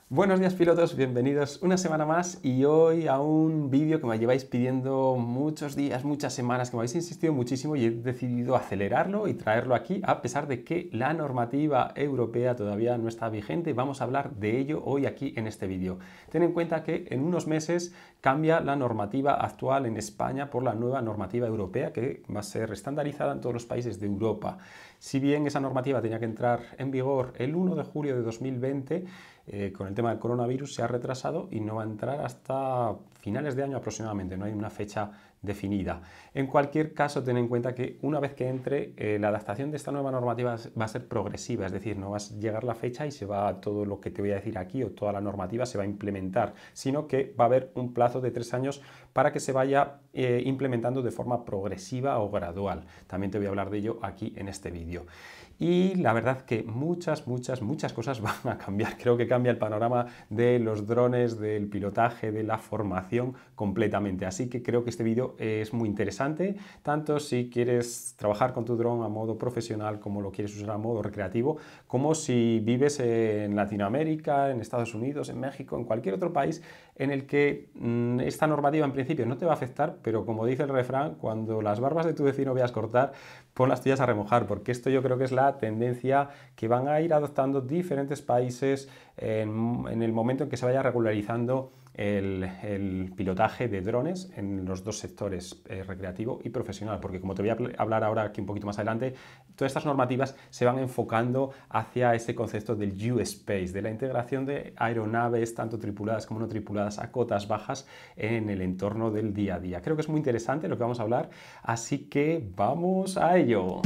Buenos días pilotos, bienvenidos una semana más y hoy a un vídeo que me lleváis pidiendo muchos días, muchas semanas, que me habéis insistido muchísimo y he decidido acelerarlo y traerlo aquí a pesar de que la normativa europea todavía no está vigente. Vamos a hablar de ello hoy aquí en este vídeo. Ten en cuenta que en unos meses cambia la normativa actual en España por la nueva normativa europea que va a ser estandarizada en todos los países de Europa. Si bien esa normativa tenía que entrar en vigor el 1 de julio de 2020, con el tema del coronavirus se ha retrasado y no va a entrar hasta finales de año aproximadamente, no hay una fecha definida. En cualquier caso, ten en cuenta que una vez que entre, la adaptación de esta nueva normativa va a ser progresiva, es decir, no va a llegar la fecha y se va todo lo que te voy a decir aquí o toda la normativa se va a implementar, sino que va a haber un plazo de 3 años para que se vaya implementando de forma progresiva o gradual. También te voy a hablar de ello aquí en este vídeo. Y la verdad que muchas cosas van a cambiar. Creo que cambia el panorama de los drones, del pilotaje, de la formación completamente. Así que creo que este vídeo es muy interesante, tanto si quieres trabajar con tu dron a modo profesional, como lo quieres usar a modo recreativo, como si vives en Latinoamérica, en Estados Unidos, en México, en cualquier otro país en el que esta normativa en principio no te va a afectar, pero como dice el refrán, cuando las barbas de tu vecino veas cortar, pon las tuyas a remojar, porque esto yo creo que es la tendencia que van a ir adoptando diferentes países en el momento en que se vaya regularizando el pilotaje de drones en los dos sectores, recreativo y profesional, porque como te voy a hablar ahora aquí un poquito más adelante, todas estas normativas se van enfocando hacia ese concepto del U-Space, de la integración de aeronaves, tanto tripuladas como no tripuladas, a cotas bajas en el entorno del día a día. Creo que es muy interesante lo que vamos a hablar, así que vamos a ello.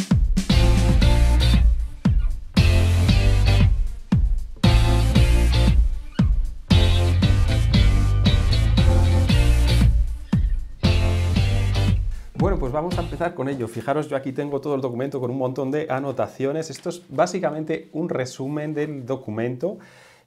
Bueno, pues vamos a empezar con ello. Fijaros, yo aquí tengo todo el documento con un montón de anotaciones. Esto es básicamente un resumen del documento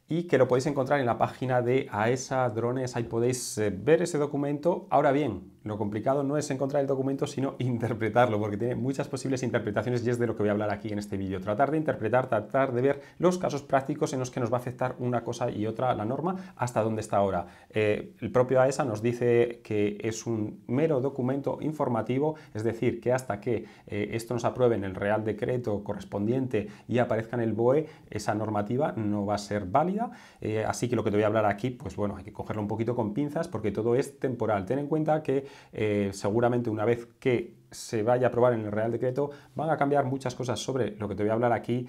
y que lo podéis encontrar en la página de AESA Drones. Ahí podéis ver ese documento. Ahora bien, lo complicado no es encontrar el documento, sino interpretarlo, porque tiene muchas posibles interpretaciones y es de lo que voy a hablar aquí en este vídeo. Tratar de interpretar, tratar de ver los casos prácticos en los que nos va a afectar una cosa y otra la norma hasta dónde está ahora. El propio AESA nos dice que es un mero documento informativo, es decir, que hasta que esto nos apruebe en el Real Decreto correspondiente y aparezca en el BOE, esa normativa no va a ser válida. Así que lo que te voy a hablar aquí, pues bueno, hay que cogerlo un poquito con pinzas porque todo es temporal. Ten en cuenta que seguramente una vez que se vaya a aprobar en el Real Decreto van a cambiar muchas cosas sobre lo que te voy a hablar aquí.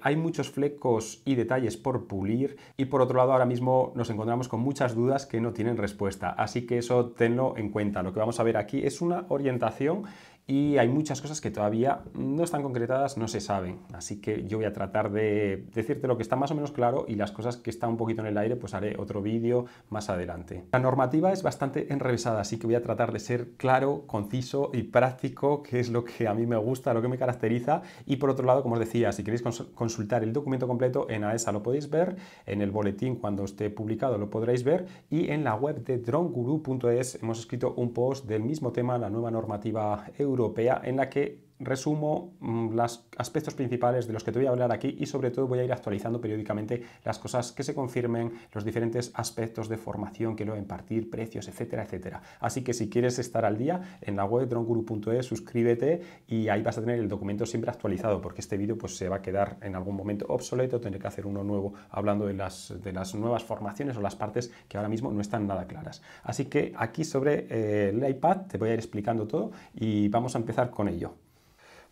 Hay muchos flecos y detalles por pulir y por otro lado ahora mismo nos encontramos con muchas dudas que no tienen respuesta, así que eso tenlo en cuenta. Lo que vamos a ver aquí es una orientación y hay muchas cosas que todavía no están concretadas, no se saben, así que yo voy a tratar de decirte lo que está más o menos claro y las cosas que están un poquito en el aire pues haré otro vídeo más adelante. La normativa es bastante enrevesada, así que voy a tratar de ser claro, conciso y práctico, que es lo que a mí me gusta, lo que me caracteriza. Y por otro lado, como os decía, si queréis consultar el documento completo en AESA lo podéis ver, en el boletín cuando esté publicado lo podréis ver y en la web de droneguru.es hemos escrito un post del mismo tema, la nueva normativa europea, en la que resumo los aspectos principales de los que te voy a hablar aquí y sobre todo voy a ir actualizando periódicamente las cosas que se confirmen, los diferentes aspectos de formación que lo impartir, precios, etcétera, etcétera. Así que si quieres estar al día, en la web droneguru.es suscríbete y ahí vas a tener el documento siempre actualizado, porque este vídeo pues se va a quedar en algún momento obsoleto, tendré que hacer uno nuevo hablando de las nuevas formaciones o las partes que ahora mismo no están nada claras. Así que aquí sobre el iPad te voy a ir explicando todo y vamos a empezar con ello.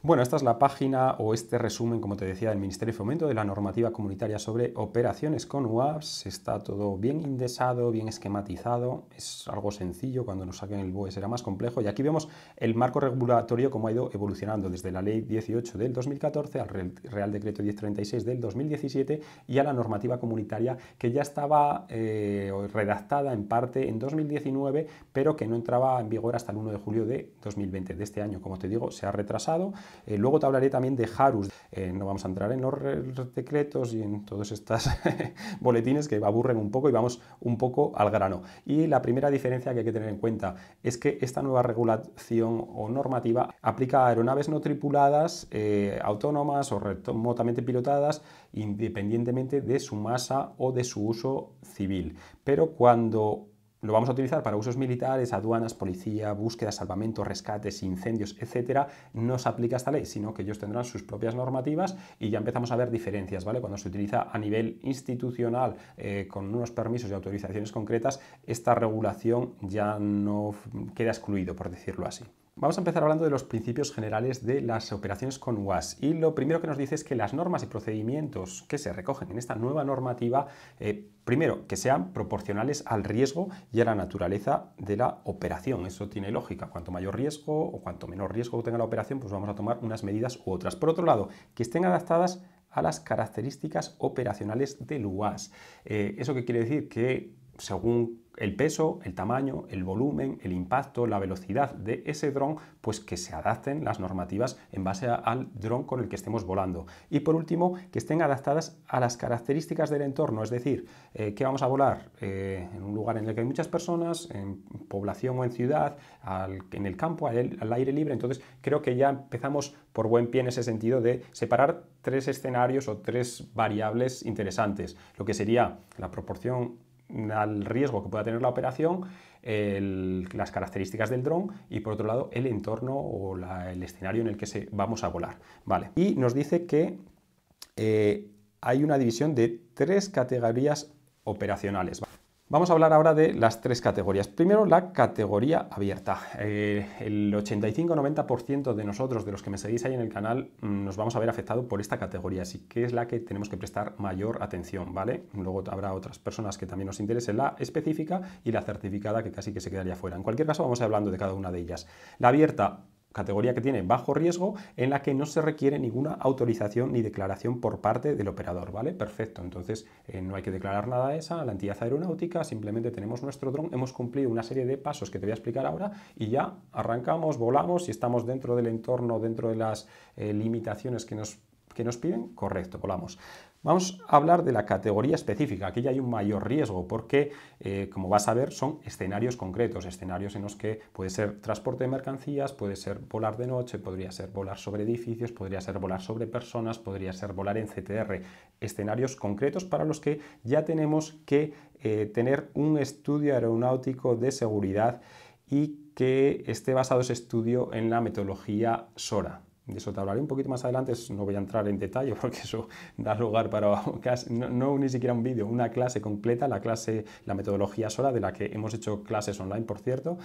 Bueno, esta es la página o este resumen, como te decía, del Ministerio de Fomento de la normativa comunitaria sobre operaciones con UAVs. Está todo bien indexado, bien esquematizado. Es algo sencillo, cuando nos saquen el BOE será más complejo. Y aquí vemos el marco regulatorio cómo ha ido evolucionando desde la Ley 18 del 2014 al Real Decreto 1036 del 2017 y a la normativa comunitaria que ya estaba redactada en parte en 2019, pero que no entraba en vigor hasta el 1 de julio de 2020. De este año, como te digo, se ha retrasado. Luego te hablaré también de Harus. No vamos a entrar en los decretos y en todos estos boletines que aburren un poco y vamos un poco al grano. Y la primera diferencia que hay que tener en cuenta es que esta nueva regulación o normativa aplica a aeronaves no tripuladas, autónomas o remotamente pilotadas, independientemente de su masa o de su uso civil. Pero cuando lo vamos a utilizar para usos militares, aduanas, policía, búsqueda, salvamento, rescates, incendios, etcétera, no se aplica esta ley, sino que ellos tendrán sus propias normativas y ya empezamos a ver diferencias, ¿vale? Cuando se utiliza a nivel institucional con unos permisos y autorizaciones concretas, esta regulación ya no queda excluido, por decirlo así. Vamos a empezar hablando de los principios generales de las operaciones con UAS y lo primero que nos dice es que las normas y procedimientos que se recogen en esta nueva normativa, primero, que sean proporcionales al riesgo y a la naturaleza de la operación. Eso tiene lógica. Cuanto mayor riesgo o cuanto menor riesgo tenga la operación, pues vamos a tomar unas medidas u otras. Por otro lado, que estén adaptadas a las características operacionales del UAS. ¿Eso qué quiere decir? Que según el peso, el tamaño, el volumen, el impacto, la velocidad de ese dron, pues que se adapten las normativas en base al dron con el que estemos volando. Y por último, que estén adaptadas a las características del entorno, es decir, que vamos a volar en un lugar en el que hay muchas personas, en población o en ciudad, en el campo, al aire libre. Entonces creo que ya empezamos por buen pie en ese sentido de separar tres escenarios o tres variables interesantes, lo que sería la proporción al riesgo que pueda tener la operación, las características del dron y por otro lado el entorno o el escenario en el que vamos a volar. Vale. Y nos dice que hay una división de tres categorías operacionales. Vamos a hablar ahora de las tres categorías. Primero, la categoría abierta. El 85-90% de nosotros, de los que me seguís ahí en el canal, nos vamos a ver afectados por esta categoría, así que es la que tenemos que prestar mayor atención, ¿vale? Luego habrá otras personas que también nos interesen, la específica y la certificada, que casi que se quedaría fuera. En cualquier caso, vamos a ir hablando de cada una de ellas. La abierta, categoría que tiene bajo riesgo, en la que no se requiere ninguna autorización ni declaración por parte del operador, ¿vale? Perfecto, entonces no hay que declarar nada a la entidad aeronáutica, simplemente tenemos nuestro dron, hemos cumplido una serie de pasos que te voy a explicar ahora y ya arrancamos, volamos, si estamos dentro del entorno, dentro de las limitaciones que nos piden, correcto, volamos. Vamos a hablar de la categoría específica. Aquí ya hay un mayor riesgo porque, como vas a ver, son escenarios concretos, escenarios en los que puede ser transporte de mercancías, puede ser volar de noche, podría ser volar sobre edificios, podría ser volar sobre personas, podría ser volar en CTR. Escenarios concretos para los que ya tenemos que tener un estudio aeronáutico de seguridad y que esté basado ese estudio en la metodología SORA. De eso te hablaré un poquito más adelante, no voy a entrar en detalle porque eso da lugar para no ni siquiera un vídeo, una clase completa, la metodología SORA, de la que hemos hecho clases online, por cierto.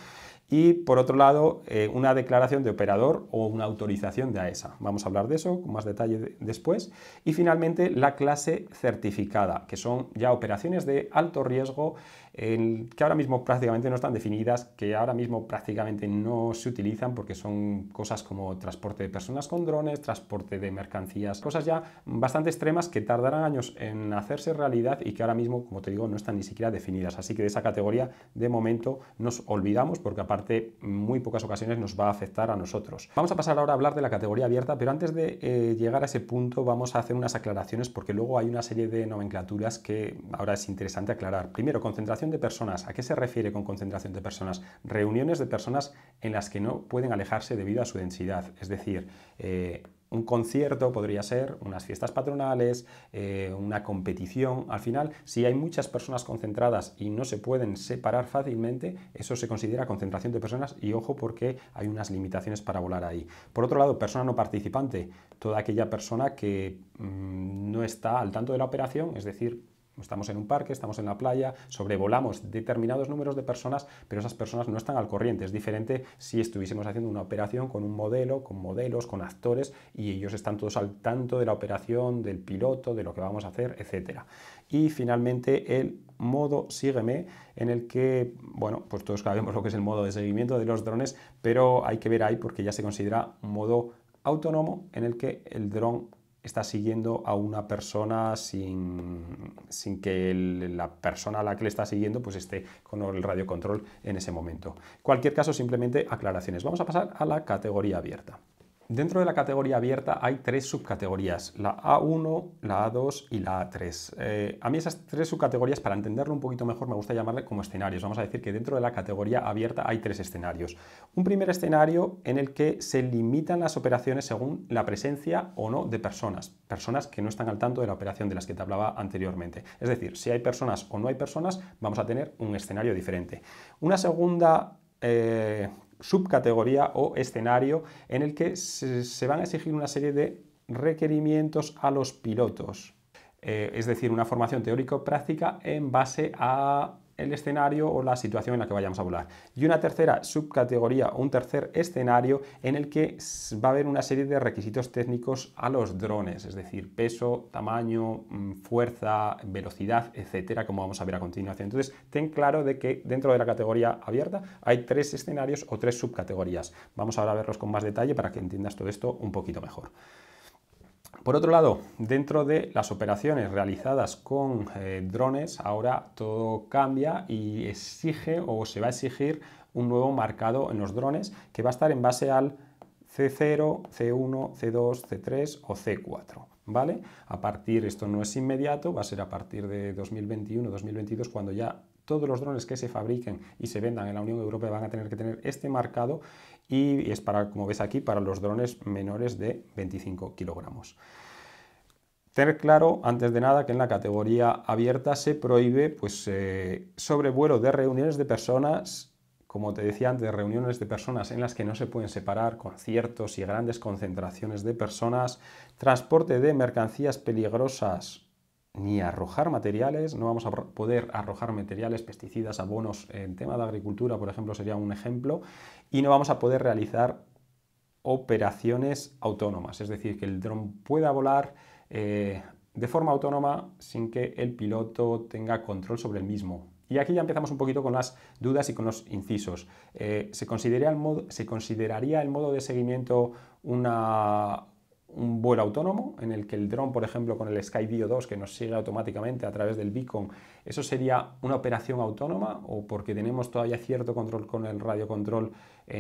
Y por otro lado, una declaración de operador o una autorización de AESA. Vamos a hablar de eso con más detalle después. Y finalmente, la clase certificada, que son ya operaciones de alto riesgo que ahora mismo prácticamente no están definidas, que ahora mismo prácticamente no se utilizan porque son cosas como transporte de personas con drones, transporte de mercancías, cosas ya bastante extremas que tardarán años en hacerse realidad y que ahora mismo, como te digo, no están ni siquiera definidas. Así que de esa categoría de momento nos olvidamos porque aparte en muy pocas ocasiones nos va a afectar a nosotros. Vamos a pasar ahora a hablar de la categoría abierta, pero antes de llegar a ese punto vamos a hacer unas aclaraciones porque luego hay una serie de nomenclaturas que ahora es interesante aclarar. Primero, concentración de personas. ¿A qué se refiere con concentración de personas? Reuniones de personas en las que no pueden alejarse debido a su densidad. Es decir, un concierto podría ser, unas fiestas patronales, una competición. Al final, si hay muchas personas concentradas y no se pueden separar fácilmente, eso se considera concentración de personas y ojo porque hay unas limitaciones para volar ahí. Por otro lado, persona no participante, toda aquella persona que no está al tanto de la operación, es decir, estamos en un parque, estamos en la playa, sobrevolamos determinados números de personas, pero esas personas no están al corriente. Es diferente si estuviésemos haciendo una operación con un modelo, con modelos, con actores y ellos están todos al tanto de la operación, del piloto, de lo que vamos a hacer, etc. Y finalmente el modo Sígueme, en el que, bueno, pues todos sabemos lo que es el modo de seguimiento de los drones, pero hay que ver ahí porque ya se considera un modo autónomo en el que el dron está siguiendo a una persona sin que la persona a la que le está siguiendo pues esté con el radiocontrol en ese momento. En cualquier caso, simplemente aclaraciones. Vamos a pasar a la categoría abierta. Dentro de la categoría abierta hay tres subcategorías, la A1, la A2 y la A3. A mí esas tres subcategorías, para entenderlo un poquito mejor, me gusta llamarle como escenarios. Vamos a decir que dentro de la categoría abierta hay tres escenarios. Un primer escenario en el que se limitan las operaciones según la presencia o no de personas que no están al tanto de la operación de las que te hablaba anteriormente. Es decir, si hay personas o no hay personas, vamos a tener un escenario diferente. Una segunda subcategoría o escenario en el que se van a exigir una serie de requerimientos a los pilotos. Es decir, una formación teórico-práctica en base a el escenario o la situación en la que vayamos a volar. Y una tercera subcategoría o un tercer escenario en el que va a haber una serie de requisitos técnicos a los drones, es decir, peso, tamaño, fuerza, velocidad, etcétera, como vamos a ver a continuación. Entonces, ten claro de que dentro de la categoría abierta hay tres escenarios o tres subcategorías. Vamos ahora a verlos con más detalle para que entiendas todo esto un poquito mejor. Por otro lado, dentro de las operaciones realizadas con drones, ahora todo cambia y exige o se va a exigir un nuevo marcado en los drones que va a estar en base al C0, C1, C2, C3 o C4. ¿Vale? A partir, esto no es inmediato, va a ser a partir de 2021-2022 cuando ya todos los drones que se fabriquen y se vendan en la Unión Europea van a tener que tener este marcado y es para, como ves aquí, para los drones menores de 25 kilogramos. Tener claro, antes de nada, que en la categoría abierta se prohíbe pues, sobrevuelo de reuniones de personas, como te decía antes, reuniones de personas en las que no se pueden separar, conciertos y grandes concentraciones de personas, transporte de mercancías peligrosas ni arrojar materiales, no vamos a poder arrojar materiales, pesticidas, abonos, en tema de agricultura, por ejemplo, sería un ejemplo, y no vamos a poder realizar operaciones autónomas, es decir, que el dron pueda volar de forma autónoma sin que el piloto tenga control sobre el mismo. Y aquí ya empezamos un poquito con las dudas y con los incisos. ¿Se consideraría el modo de seguimiento un vuelo autónomo en el que el dron, por ejemplo, con el Skydio 2 que nos sigue automáticamente a través del beacon, eso sería una operación autónoma o porque tenemos todavía cierto control con el radiocontrol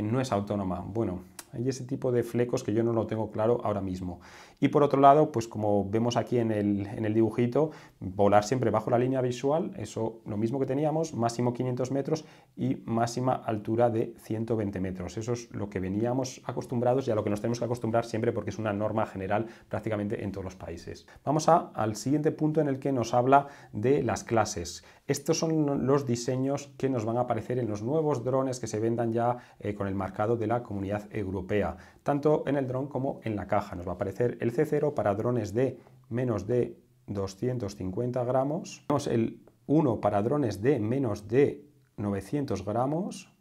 no es autónoma? Bueno, hay ese tipo de flecos que yo no lo tengo claro ahora mismo. Y por otro lado, pues como vemos aquí en el dibujito, volar siempre bajo la línea visual, eso lo mismo que teníamos, máximo 500 metros y máxima altura de 120 metros. Eso es lo que veníamos acostumbrados y a lo que nos tenemos que acostumbrar siempre porque es una norma general prácticamente en todos los países. Vamos al siguiente punto en el que nos habla de las clases. Estos son los diseños que nos van a aparecer en los nuevos drones que se vendan ya con el marcado de la Comunidad Europea, tanto en el dron como en la caja. Nos va a aparecer el C0 para drones de menos de 250 gramos, tenemos el 1 para drones de menos de 900 gramos,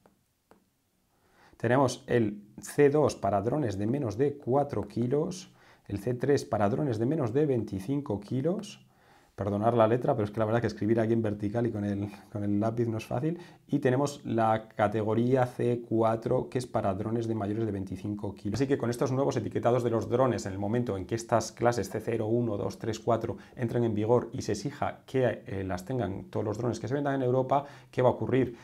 tenemos el C2 para drones de menos de 4 kilos, el C3 para drones de menos de 25 kilos, perdonar la letra, pero es que la verdad que escribir aquí en vertical y con el lápiz no es fácil. Y tenemos la categoría C4, que es para drones de mayores de 25 kilos. Así que con estos nuevos etiquetados de los drones, en el momento en que estas clases C0, 1, 2, 3, 4 entren en vigor y se exija que las tengan todos los drones que se vendan en Europa, ¿qué va a ocurrir?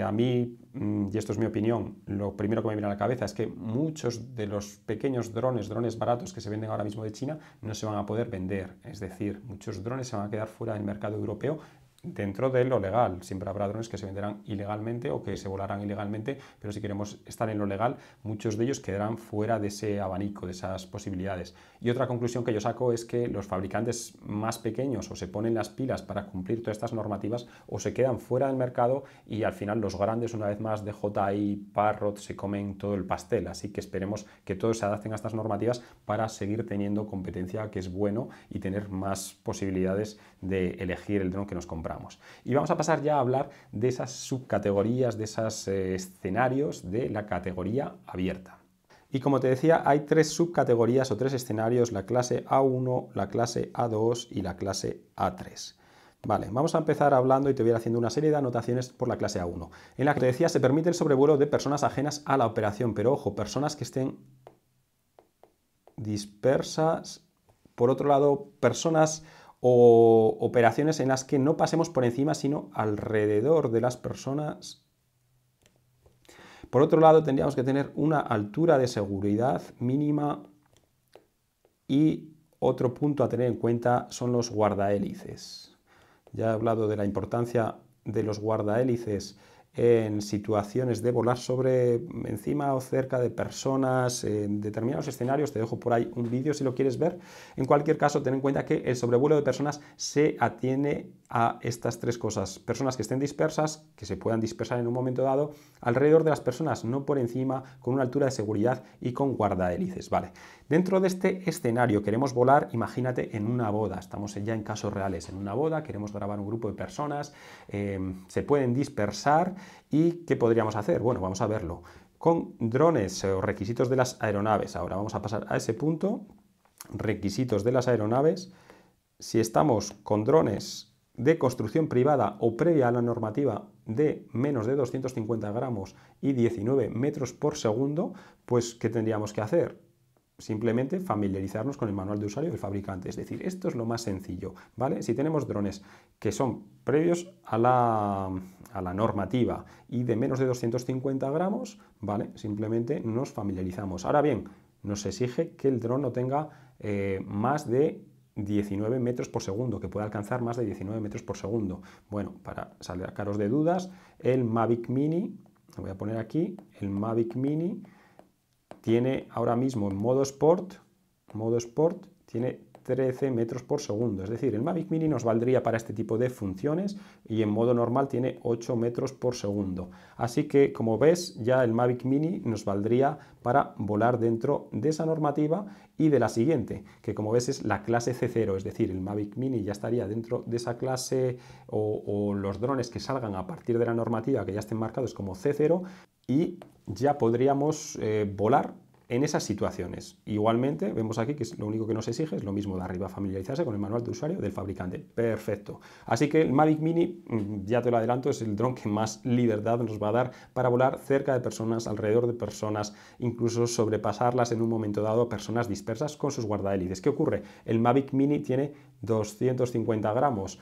A mí, y esto es mi opinión, lo primero que me viene a la cabeza es que muchos de los pequeños drones baratos que se venden ahora mismo de China, no se van a poder vender. Es decir, muchos drones se van a quedar fuera del mercado europeo dentro de lo legal. Siempre habrá drones que se venderán ilegalmente o que se volarán ilegalmente, pero si queremos estar en lo legal, muchos de ellos quedarán fuera de ese abanico, de esas posibilidades. Y otra conclusión que yo saco es que los fabricantes más pequeños o se ponen las pilas para cumplir todas estas normativas o se quedan fuera del mercado y al final los grandes, una vez más, DJI, Parrot, se comen todo el pastel. Así que esperemos que todos se adapten a estas normativas para seguir teniendo competencia, que es bueno, y tener más posibilidades de elegir el dron que nos compramos. Y vamos a pasar ya a hablar de esas subcategorías, de esos escenarios de la categoría abierta. Y como te decía, hay tres subcategorías o tres escenarios, la clase A1, la clase A2 y la clase A3. Vale, vamos a empezar hablando y te voy a ir haciendo una serie de anotaciones por la clase A1. En la que te decía, se permite el sobrevuelo de personas ajenas a la operación, pero ojo, personas que estén dispersas. Por otro lado, personas o operaciones en las que no pasemos por encima, sino alrededor de las personas. Por otro lado, tendríamos que tener una altura de seguridad mínima y otro punto a tener en cuenta son los guardahélices. Ya he hablado de la importancia de los guardahélices en situaciones de volar sobre, encima o cerca de personas, en determinados escenarios. Te dejo por ahí un vídeo si lo quieres ver. En cualquier caso, ten en cuenta que el sobrevuelo de personas se atiene a estas tres cosas: personas que estén dispersas, que se puedan dispersar en un momento dado, alrededor de las personas, no por encima, con una altura de seguridad y con guardahélices. Vale. Dentro de este escenario queremos volar, imagínate, en una boda. Estamos ya en casos reales, en una boda, queremos grabar un grupo de personas, se pueden dispersar. ¿Y qué podríamos hacer? Bueno, vamos a verlo. Con drones o requisitos de las aeronaves. Ahora vamos a pasar a ese punto. Requisitos de las aeronaves. Si estamos con drones de construcción privada o previa a la normativa de menos de 250 gramos y 19 metros por segundo, pues ¿qué tendríamos que hacer? Simplemente familiarizarnos con el manual de usuario del fabricante. Es decir, esto es lo más sencillo, ¿vale? Si tenemos drones que son previos a la normativa y de menos de 250 gramos, ¿vale? Simplemente nos familiarizamos. Ahora bien, nos exige que el dron no tenga más de 19 metros por segundo, que pueda alcanzar más de 19 metros por segundo. Bueno, para sacaros de dudas, el Mavic Mini, lo voy a poner aquí, el Mavic Mini tiene ahora mismo en modo Sport, tiene 13 metros por segundo. Es decir, el Mavic Mini nos valdría para este tipo de funciones y en modo normal tiene 8 metros por segundo. Así que, como ves, ya el Mavic Mini nos valdría para volar dentro de esa normativa y de la siguiente, que como ves es la clase C0, es decir, el Mavic Mini ya estaría dentro de esa clase o los drones que salgan a partir de la normativa que ya estén marcados como C0 y ya podríamos volar en esas situaciones. Igualmente, vemos aquí que lo único que nos exige es lo mismo de arriba, familiarizarse con el manual de usuario del fabricante. Perfecto. Así que el Mavic Mini, ya te lo adelanto, es el dron que más libertad nos va a dar para volar cerca de personas, alrededor de personas, incluso sobrepasarlas en un momento dado, personas dispersas con sus guardahélices. ¿Qué ocurre? El Mavic Mini tiene 250 gramos.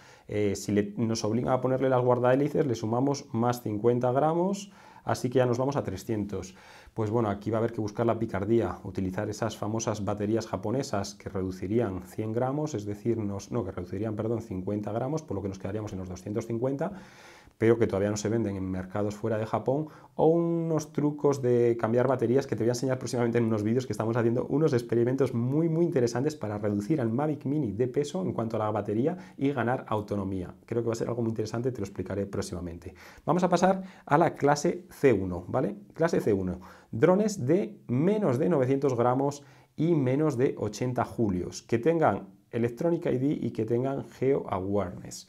Si nos obligan a ponerle las guardahélices, le sumamos más 50 gramos, así que ya nos vamos a 300. Pues bueno, aquí va a haber que buscar la picardía, utilizar esas famosas baterías japonesas que reducirían 100 gramos, es decir, que reducirían, perdón, 50 gramos, por lo que nos quedaríamos en los 250, pero que todavía no se venden en mercados fuera de Japón, o unos trucos de cambiar baterías que te voy a enseñar próximamente en unos vídeos que estamos haciendo, unos experimentos muy interesantes para reducir al Mavic Mini de peso en cuanto a la batería y ganar autonomía. Creo que va a ser algo muy interesante, te lo explicaré próximamente. Vamos a pasar a la clase C1, ¿vale? Clase C1, drones de menos de 900 gramos y menos de 80 julios, que tengan Electronic ID y que tengan Geo Awareness.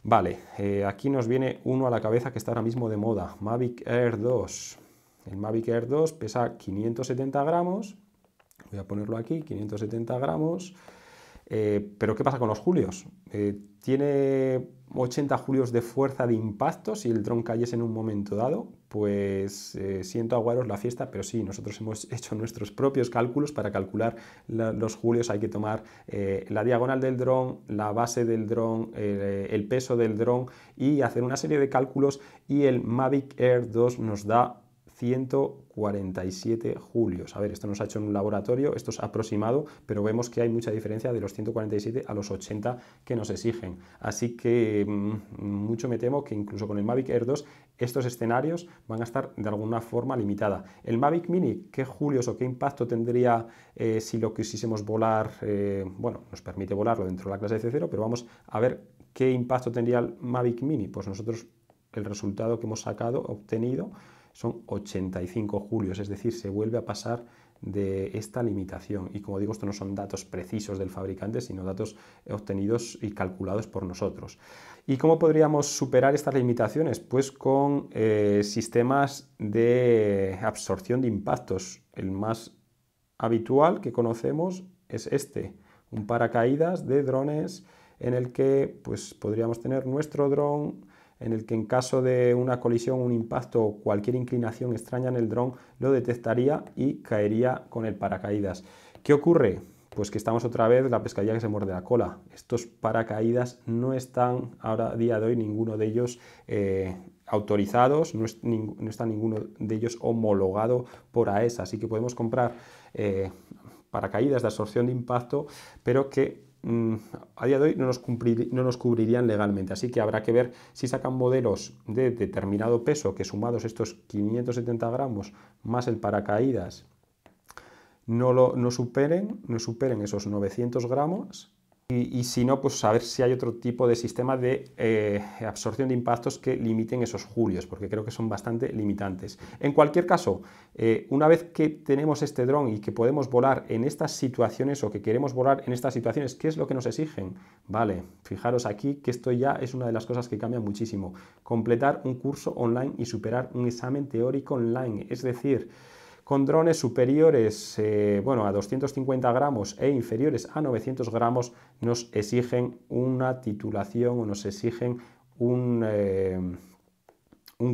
Vale, aquí nos viene uno a la cabeza que está ahora mismo de moda, Mavic Air 2. El Mavic Air 2 pesa 570 gramos, voy a ponerlo aquí, 570 gramos, pero ¿qué pasa con los julios? Tiene 80 julios de fuerza de impacto si el dron cayese en un momento dado. Pues siento aguaros la fiesta, pero sí, nosotros hemos hecho nuestros propios cálculos. Para calcular los julios hay que tomar la diagonal del dron, la base del dron, el peso del dron y hacer una serie de cálculos, y el Mavic Air 2 nos da 147 julios. A ver, esto nos ha hecho en un laboratorio, esto es aproximado, pero vemos que hay mucha diferencia de los 147 a los 80 que nos exigen. Así que mucho me temo que incluso con el Mavic Air 2 estos escenarios van a estar de alguna forma limitada. El Mavic Mini, ¿qué julios o qué impacto tendría si lo quisiésemos volar? Bueno, nos permite volarlo dentro de la clase C0, pero vamos a ver qué impacto tendría el Mavic Mini. Pues nosotros el resultado que hemos obtenido, son 85 julios, es decir, se vuelve a pasar de esta limitación. Y como digo, esto no son datos precisos del fabricante, sino datos obtenidos y calculados por nosotros. ¿Y cómo podríamos superar estas limitaciones? Pues con sistemas de absorción de impactos. El más habitual que conocemos es este, un paracaídas de drones en el que pues, podríamos tener nuestro dron, en el que en caso de una colisión, un impacto o cualquier inclinación extraña en el dron, lo detectaría y caería con el paracaídas. ¿Qué ocurre? pues que estamos otra vez la pescadilla que se muerde la cola. Estos paracaídas no están ahora a día de hoy ninguno de ellos autorizados, no está ninguno de ellos homologado por AESA, así que podemos comprar paracaídas de absorción de impacto, pero que a día de hoy no nos cubrirían legalmente, así que habrá que ver si sacan modelos de determinado peso que sumados estos 570 gramos más el paracaídas no superen esos 900 gramos y si no, pues a ver si hay otro tipo de sistema de absorción de impactos que limiten esos julios, porque creo que son bastante limitantes. En cualquier caso, una vez que tenemos este dron y que podemos volar en estas situaciones o que queremos volar en estas situaciones, ¿qué es lo que nos exigen? Vale, fijaros aquí que esto ya es una de las cosas que cambia muchísimo. Completar un curso online y superar un examen teórico online, es decir, con drones superiores a 250 gramos e inferiores a 900 gramos nos exigen una titulación o nos exigen un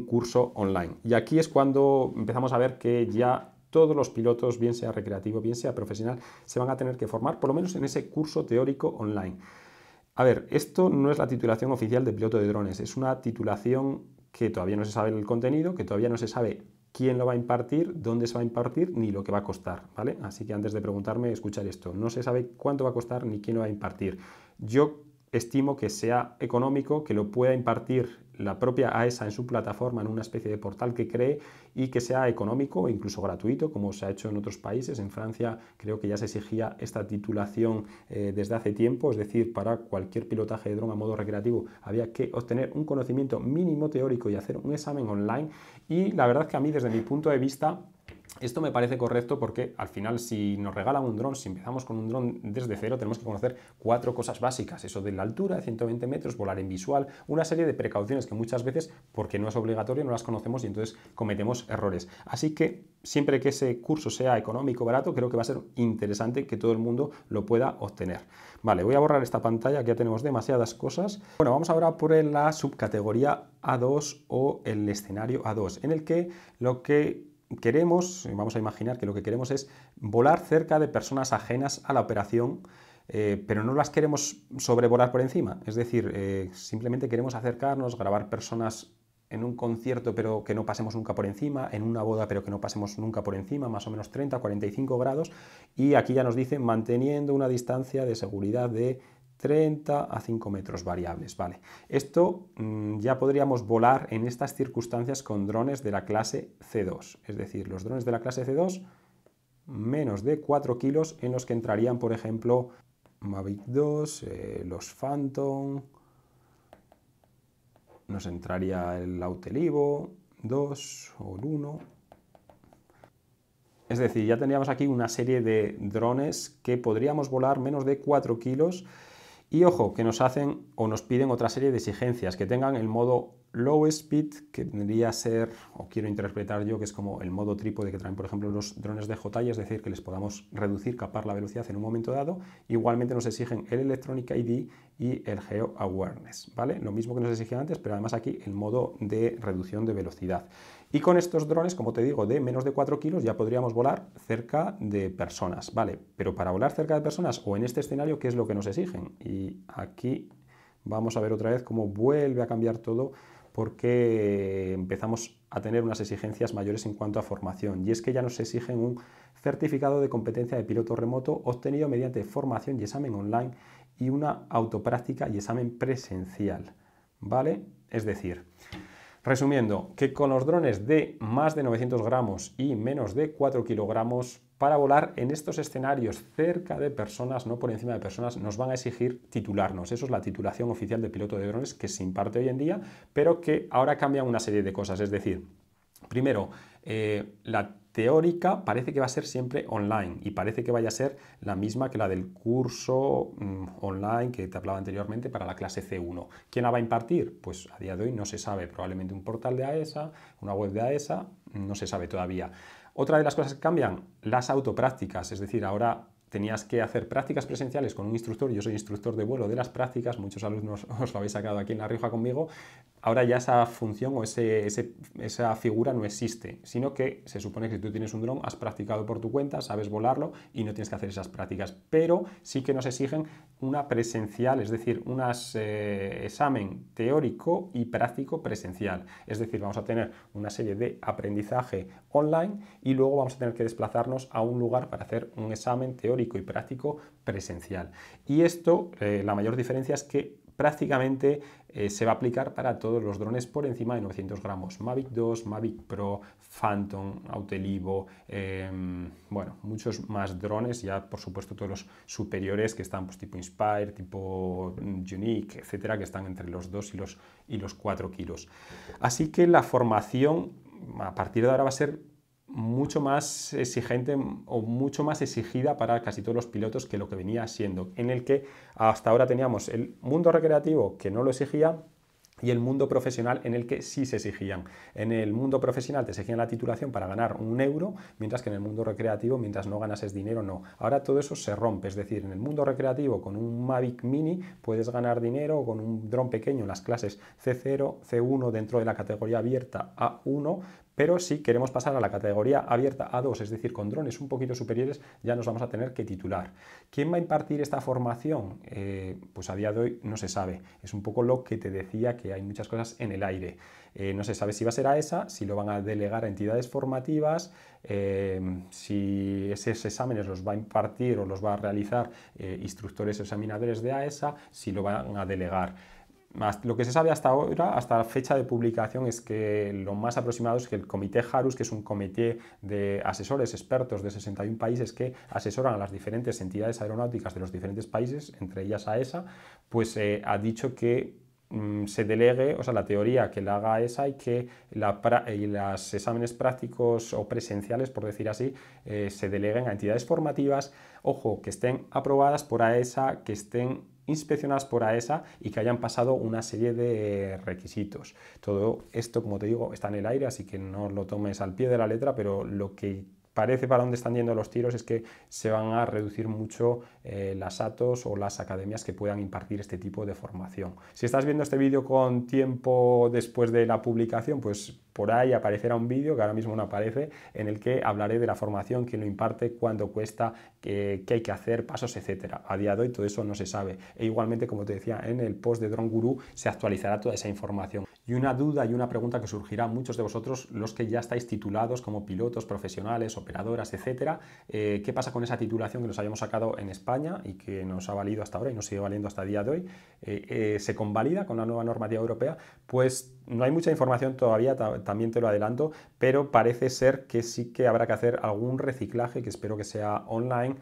curso online. Y aquí es cuando empezamos a ver que ya todos los pilotos, bien sea recreativo, bien sea profesional, se van a tener que formar, por lo menos en ese curso teórico online. A ver, esto no es la titulación oficial de piloto de drones, es una titulación que todavía no se sabe el contenido, que todavía no se sabe quién lo va a impartir, dónde se va a impartir, ni lo que va a costar, ¿vale? Así que antes de preguntarme, escuchar esto. No se sabe cuánto va a costar ni quién lo va a impartir. Yo estimo que sea económico, que lo pueda impartir la propia AESA en su plataforma, en una especie de portal que cree, y que sea económico o incluso gratuito, como se ha hecho en otros países. En Francia creo que ya se exigía esta titulación desde hace tiempo, es decir, para cualquier pilotaje de dron a modo recreativo había que obtener un conocimiento mínimo teórico y hacer un examen online, y la verdad que a mí, desde mi punto de vista, esto me parece correcto porque al final, si nos regalan un dron, si empezamos con un dron desde cero, tenemos que conocer 4 cosas básicas. Eso de la altura, de 120 metros, volar en visual, una serie de precauciones que muchas veces, porque no es obligatorio, no las conocemos y entonces cometemos errores. Así que siempre que ese curso sea económico, barato, creo que va a ser interesante que todo el mundo lo pueda obtener. Vale, voy a borrar esta pantalla, que ya tenemos demasiadas cosas. Bueno, vamos ahora por la subcategoría A2 o el escenario A2, en el que lo que queremos, vamos a imaginar que lo que queremos es volar cerca de personas ajenas a la operación, pero no las queremos sobrevolar por encima, es decir, simplemente queremos acercarnos, grabar personas en un concierto pero que no pasemos nunca por encima, en una boda pero que no pasemos nunca por encima, más o menos 30-45 grados, y aquí ya nos dice manteniendo una distancia de seguridad de 30 a 5 metros variables, vale. Esto ya podríamos volar en estas circunstancias con drones de la clase C2, es decir, los drones de la clase C2 menos de 4 kilos, en los que entrarían, por ejemplo, Mavic 2, los Phantom, nos entraría el Autelivo 2 o el 1. Es decir, ya tendríamos aquí una serie de drones que podríamos volar menos de 4 kilos. Y ojo, que nos hacen o nos piden otra serie de exigencias, que tengan el modo low speed, que tendría a ser, o quiero interpretar yo, que es como el modo trípode que traen, por ejemplo, los drones de DJI, es decir, que les podamos reducir, capar la velocidad en un momento dado. Igualmente nos exigen el Electronic ID y el Geo Awareness, ¿vale? Lo mismo que nos exigían antes, pero además aquí el modo de reducción de velocidad. Y con estos drones, como te digo, de menos de 4 kilos ya podríamos volar cerca de personas, ¿vale? Pero para volar cerca de personas o en este escenario, ¿qué es lo que nos exigen? Y aquí vamos a ver otra vez cómo vuelve a cambiar todo, porque empezamos a tener unas exigencias mayores en cuanto a formación. Y es que ya nos exigen un certificado de competencia de piloto remoto obtenido mediante formación y examen online y una autopráctica y examen presencial, ¿vale? Es decir, resumiendo, que con los drones de más de 900 gramos y menos de 4 kilogramos, para volar en estos escenarios cerca de personas, no por encima de personas, nos van a exigir titularnos. Eso es la titulación oficial de piloto de drones que se imparte hoy en día, pero que ahora cambian una serie de cosas. Es decir, primero, la teórica parece que va a ser siempre online y parece que vaya a ser la misma que la del curso online que te hablaba anteriormente para la clase C1. ¿Quién la va a impartir? Pues a día de hoy no se sabe, probablemente un portal de AESA, una web de AESA, no se sabe todavía. Otra de las cosas que cambian, las autoprácticas, es decir, ahora tenías que hacer prácticas presenciales con un instructor. Yo soy instructor de vuelo de las prácticas, muchos alumnos os lo habéis sacado aquí en La Rioja conmigo, ahora ya esa función o esa figura no existe, sino que se supone que si tú tienes un dron, has practicado por tu cuenta, sabes volarlo y no tienes que hacer esas prácticas, pero sí que nos exigen una presencial, es decir, un examen teórico y práctico presencial. Es decir, vamos a tener una serie de aprendizaje online y luego vamos a tener que desplazarnos a un lugar para hacer un examen teórico y práctico presencial. Y esto, la mayor diferencia es que prácticamente se va a aplicar para todos los drones por encima de 900 gramos. Mavic 2, Mavic Pro, Phantom, Autelivo, bueno, muchos más drones, ya por supuesto todos los superiores que están pues, tipo Inspire, tipo Unique, etcétera, que están entre los 2 y los 4 kilos. Así que la formación a partir de ahora va a ser mucho más exigente o mucho más exigida para casi todos los pilotos que lo que venía siendo, en el que hasta ahora teníamos el mundo recreativo que no lo exigía y el mundo profesional en el que sí se exigían. En el mundo profesional te exigían la titulación para ganar 1 euro, mientras que en el mundo recreativo, mientras no ganases dinero, no. Ahora todo eso se rompe, es decir, en el mundo recreativo con un Mavic Mini puedes ganar dinero, o con un dron pequeño en las clases C0, C1 dentro de la categoría abierta A1, pero si queremos pasar a la categoría abierta A2, es decir, con drones un poquito superiores, ya nos vamos a tener que titular. ¿Quién va a impartir esta formación? Pues a día de hoy no se sabe. Es un poco lo que te decía, que hay muchas cosas en el aire. No se sabe si va a ser AESA, si lo van a delegar a entidades formativas, si esos exámenes los va a impartir o los va a realizar instructores o examinadores de AESA, si lo van a delegar. Lo que se sabe hasta ahora, hasta la fecha de publicación, es que lo más aproximado es que el comité Harus, que es un comité de asesores expertos de 61 países que asesoran a las diferentes entidades aeronáuticas de los diferentes países, entre ellas AESA, pues ha dicho que se delegue, o sea, la teoría que la haga ESA y que los exámenes prácticos o presenciales, por decir así, se deleguen a entidades formativas, ojo, que estén aprobadas por AESA, que estén inspeccionadas por AESA y que hayan pasado una serie de requisitos. Todo esto, como te digo, está en el aire, así que no lo tomes al pie de la letra, pero lo que parece para dónde están yendo los tiros es que se van a reducir mucho las ATOs o las academias que puedan impartir este tipo de formación. Si estás viendo este vídeo con tiempo después de la publicación, pues por ahí aparecerá un vídeo, que ahora mismo no aparece, en el que hablaré de la formación, quién lo imparte, cuánto cuesta, qué hay que hacer, pasos, etcétera. A día de hoy todo eso no se sabe. E igualmente, como te decía, en el post de Drone Guru se actualizará toda esa información. Y una duda y una pregunta que surgirá a muchos de vosotros, los que ya estáis titulados como pilotos profesionales, operadoras, etcétera, ¿qué pasa con esa titulación que nos habíamos sacado en España y que nos ha valido hasta ahora y nos sigue valiendo hasta el día de hoy? ¿Se convalida con la nueva normativa europea? Pues no hay mucha información todavía, también te lo adelanto, pero parece ser que sí que habrá que hacer algún reciclaje, que espero que sea online,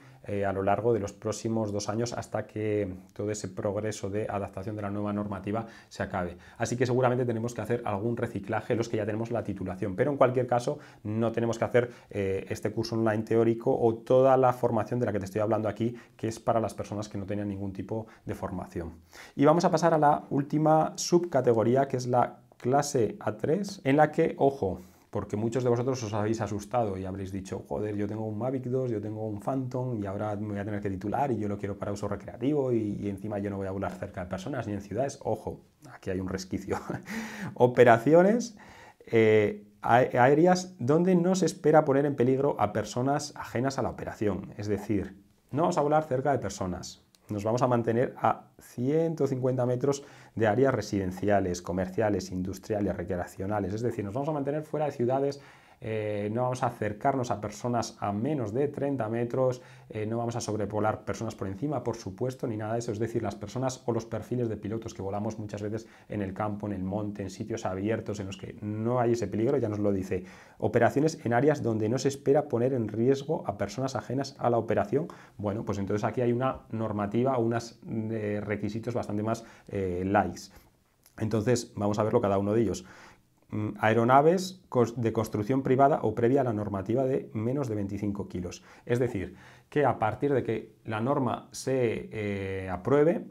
a lo largo de los próximos 2 años hasta que todo ese progreso de adaptación de la nueva normativa se acabe. Así que seguramente tenemos que hacer algún reciclaje los que ya tenemos la titulación, pero en cualquier caso no tenemos que hacer este curso online teórico o toda la formación de la que te estoy hablando aquí, que es para las personas que no tenían ningún tipo de formación. Y vamos a pasar a la última subcategoría, que es la clase A3, en la que, ojo, porque muchos de vosotros os habéis asustado y habréis dicho, joder, yo tengo un Mavic 2, yo tengo un Phantom y ahora me voy a tener que titular y yo lo quiero para uso recreativo y encima yo no voy a volar cerca de personas ni en ciudades. Ojo, aquí hay un resquicio. Operaciones aéreas donde no se espera poner en peligro a personas ajenas a la operación. Es decir, no vamos a volar cerca de personas. Nos vamos a mantener a 150 metros de áreas residenciales, comerciales, industriales, recreacionales. Es decir, nos vamos a mantener fuera de ciudades, no vamos a acercarnos a personas a menos de 30 metros, no vamos a sobrevolar personas por encima, por supuesto, ni nada de eso. Es decir, las personas o los perfiles de pilotos que volamos muchas veces en el campo, en el monte, en sitios abiertos en los que no hay ese peligro, ya nos lo dice. Operaciones en áreas donde no se espera poner en riesgo a personas ajenas a la operación. Bueno, pues entonces aquí hay una normativa, unos requisitos bastante más light. Entonces, vamos a verlo cada uno de ellos. Aeronaves de construcción privada o previa a la normativa de menos de 25 kilos. Es decir, que a partir de que la norma se apruebe,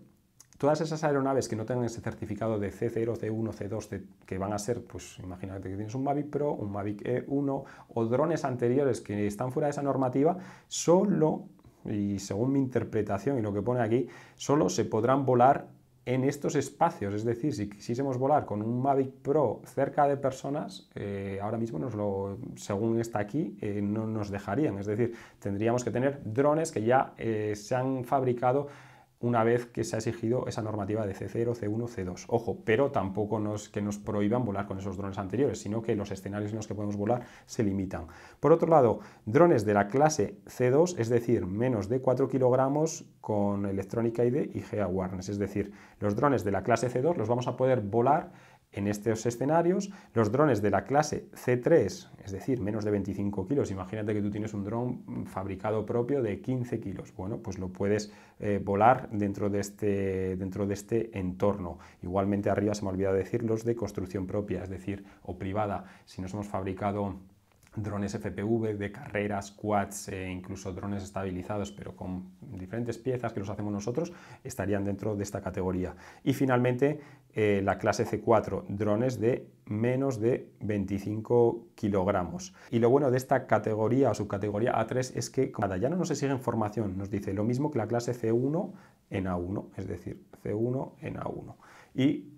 todas esas aeronaves que no tengan ese certificado de C0, C1, C2, que van a ser, pues imagínate que tienes un Mavic Pro, un Mavic E1 o drones anteriores que están fuera de esa normativa, solo, y según mi interpretación y lo que pone aquí, solo se podrán volar en estos espacios. Es decir, si quisiésemos volar con un Mavic Pro cerca de personas, ahora mismo según está aquí, no nos dejarían. Es decir, tendríamos que tener drones que ya se han fabricado una vez que se ha exigido esa normativa de C0, C1, C2. Ojo, pero tampoco que nos prohíban volar con esos drones anteriores, sino que los escenarios en los que podemos volar se limitan. Por otro lado, drones de la clase C2, es decir, menos de 4 kilogramos con Electronic ID y G-Awareness. Es decir, los drones de la clase C2 los vamos a poder volar en estos escenarios. Los drones de la clase C3, es decir, menos de 25 kilos, imagínate que tú tienes un dron fabricado propio de 15 kilos, bueno, pues lo puedes volar dentro de este entorno. Igualmente arriba se me ha olvidado decir los de construcción propia, es decir, o privada. Si nos hemos fabricado drones FPV de carreras, quads, incluso drones estabilizados, pero con diferentes piezas que los hacemos nosotros, estarían dentro de esta categoría. Y finalmente, la clase C4, drones de menos de 25 kilogramos. Y lo bueno de esta categoría o subcategoría A3 es que ya no nos exigen formación, nos dice lo mismo que la clase C1 en A1, es decir, C1 en A1. Y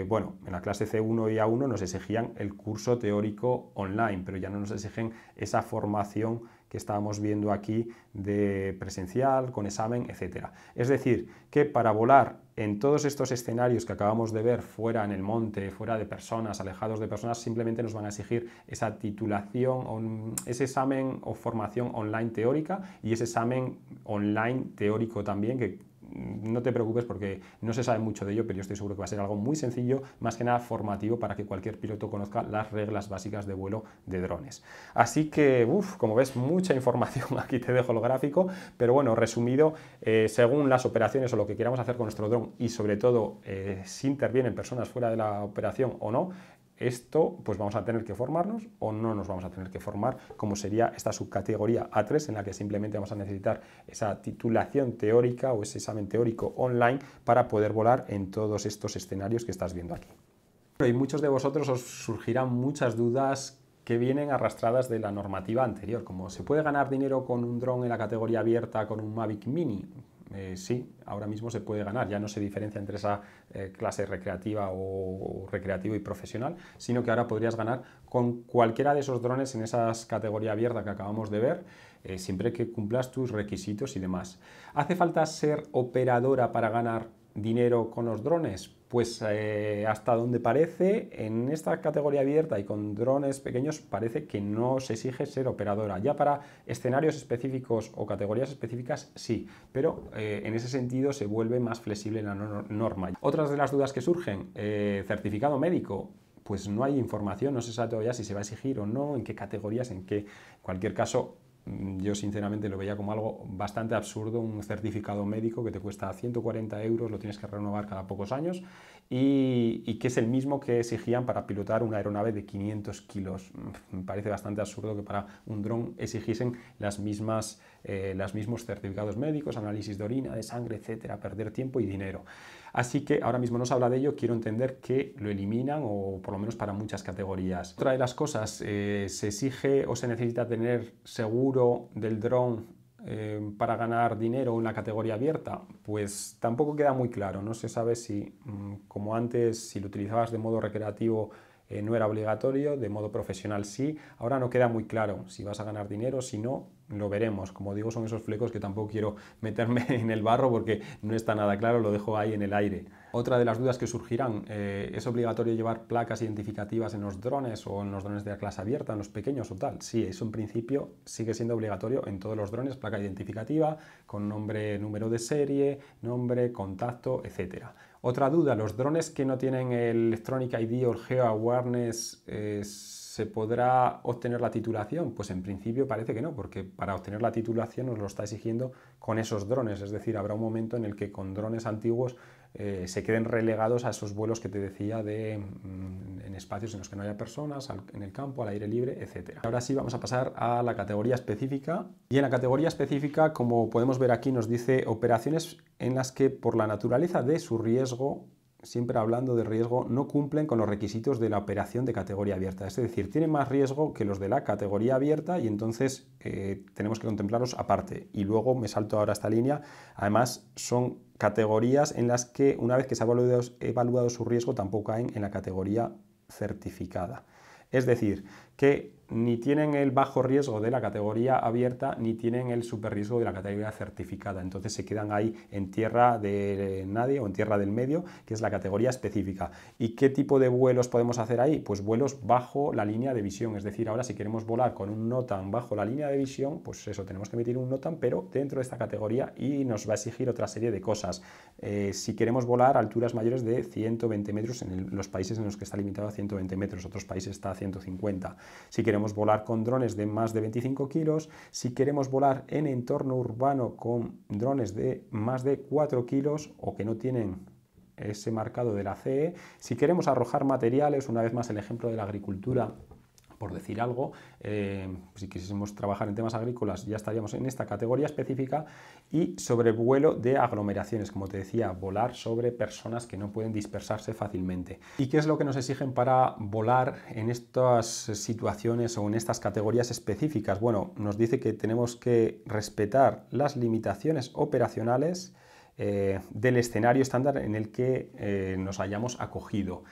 bueno, en la clase C1 y A1 nos exigían el curso teórico online, pero ya no nos exigen esa formación que estábamos viendo aquí de presencial, con examen, etc. Es decir, que para volar en todos estos escenarios que acabamos de ver, fuera en el monte, fuera de personas, alejados de personas, simplemente nos van a exigir esa titulación, ese examen o formación online teórica y ese examen online teórico también, que no te preocupes porque no se sabe mucho de ello, pero yo estoy seguro que va a ser algo muy sencillo, más que nada formativo para que cualquier piloto conozca las reglas básicas de vuelo de drones. Así que, como ves, mucha información, aquí te dejo el gráfico, pero bueno, resumido, según las operaciones o lo que queramos hacer con nuestro dron y sobre todo si intervienen personas fuera de la operación o no, esto pues vamos a tener que formarnos o no nos vamos a tener que formar, como sería esta subcategoría A3 en la que simplemente vamos a necesitar esa titulación teórica o ese examen teórico online para poder volar en todos estos escenarios que estás viendo aquí. Y muchos de vosotros os surgirán muchas dudas que vienen arrastradas de la normativa anterior, como ¿se puede ganar dinero con un dron en la categoría abierta con un Mavic Mini? Sí, ahora mismo se puede ganar, ya no se diferencia entre esa clase recreativa o recreativo y profesional, sino que ahora podrías ganar con cualquiera de esos drones en esa categoría abierta que acabamos de ver, siempre que cumplas tus requisitos y demás. ¿Hace falta ser operadora para ganar dinero con los drones? Pues hasta donde parece, en esta categoría abierta y con drones pequeños parece que no se exige ser operadora. Ya para escenarios específicos o categorías específicas sí, pero en ese sentido se vuelve más flexible la norma. Otras de las dudas que surgen, certificado médico. Pues no hay información, no se sabe todavía si se va a exigir o no, en qué categorías, en cualquier caso. Yo sinceramente lo veía como algo bastante absurdo, un certificado médico que te cuesta 140 euros, lo tienes que renovar cada pocos años y que es el mismo que exigían para pilotar una aeronave de 500 kilos. Me parece bastante absurdo que para un dron exigiesen los mismos certificados médicos, análisis de orina, de sangre, etcétera, perder tiempo y dinero. Así que ahora mismo no se habla de ello, quiero entender que lo eliminan o por lo menos para muchas categorías. Otra de las cosas, se exige o se necesita tener seguro del dron para ganar dinero en la categoría abierta, pues tampoco queda muy claro, no se sabe si, como antes, si lo utilizabas de modo recreativo no era obligatorio, de modo profesional sí, ahora no queda muy claro si vas a ganar dinero, si no, lo veremos. Como digo, son esos flecos que tampoco quiero meterme en el barro porque no está nada claro, lo dejo ahí en el aire. Otra de las dudas que surgirán, ¿es obligatorio llevar placas identificativas en los drones o en los drones de la clase abierta, en los pequeños o tal? Sí, eso en principio sigue siendo obligatorio en todos los drones, placa identificativa con nombre, número de serie, nombre, contacto, etcétera. Otra duda, ¿los drones que no tienen el Electronic ID o el Geo-Awareness se podrá obtener la titulación? Pues en principio parece que no, porque para obtener la titulación nos lo está exigiendo con esos drones, es decir, habrá un momento en el que con drones antiguos se queden relegados a esos vuelos que te decía en espacios en los que no haya personas, en el campo, al aire libre, etc. Ahora sí vamos a pasar a la categoría específica y en la categoría específica, como podemos ver aquí, nos dice operaciones en las que por la naturaleza de su riesgo siempre hablando de riesgo, no cumplen con los requisitos de la operación de categoría abierta. Es decir, tienen más riesgo que los de la categoría abierta y entonces tenemos que contemplarlos aparte. Y luego me salto ahora esta línea. Además, son categorías en las que una vez que se ha evaluado su riesgo tampoco caen en la categoría certificada. Es decir, que ni tienen el bajo riesgo de la categoría abierta ni tienen el super riesgo de la categoría certificada. Entonces se quedan ahí en tierra de nadie o en tierra del medio, que es la categoría específica. ¿Y qué tipo de vuelos podemos hacer ahí? Pues vuelos bajo la línea de visión. Es decir, ahora si queremos volar con un NOTAM bajo la línea de visión, pues eso, tenemos que emitir un NOTAM, pero dentro de esta categoría y nos va a exigir otra serie de cosas. Si queremos volar a alturas mayores de 120 metros en los países en los que está limitado a 120 metros, otros países está a 150. Si queremos volar con drones de más de 25 kilos, si queremos volar en entorno urbano con drones de más de 4 kilos o que no tienen ese marcado de la CE, si queremos arrojar materiales, una vez más el ejemplo de la agricultura, por decir algo, si quisiésemos trabajar en temas agrícolas ya estaríamos en esta categoría específica. Y sobre vuelo de aglomeraciones, como te decía, volar sobre personas que no pueden dispersarse fácilmente. ¿Y qué es lo que nos exigen para volar en estas situaciones o en estas categorías específicas? Bueno, nos dice que tenemos que respetar las limitaciones operacionales del escenario estándar en el que nos hayamos acogido.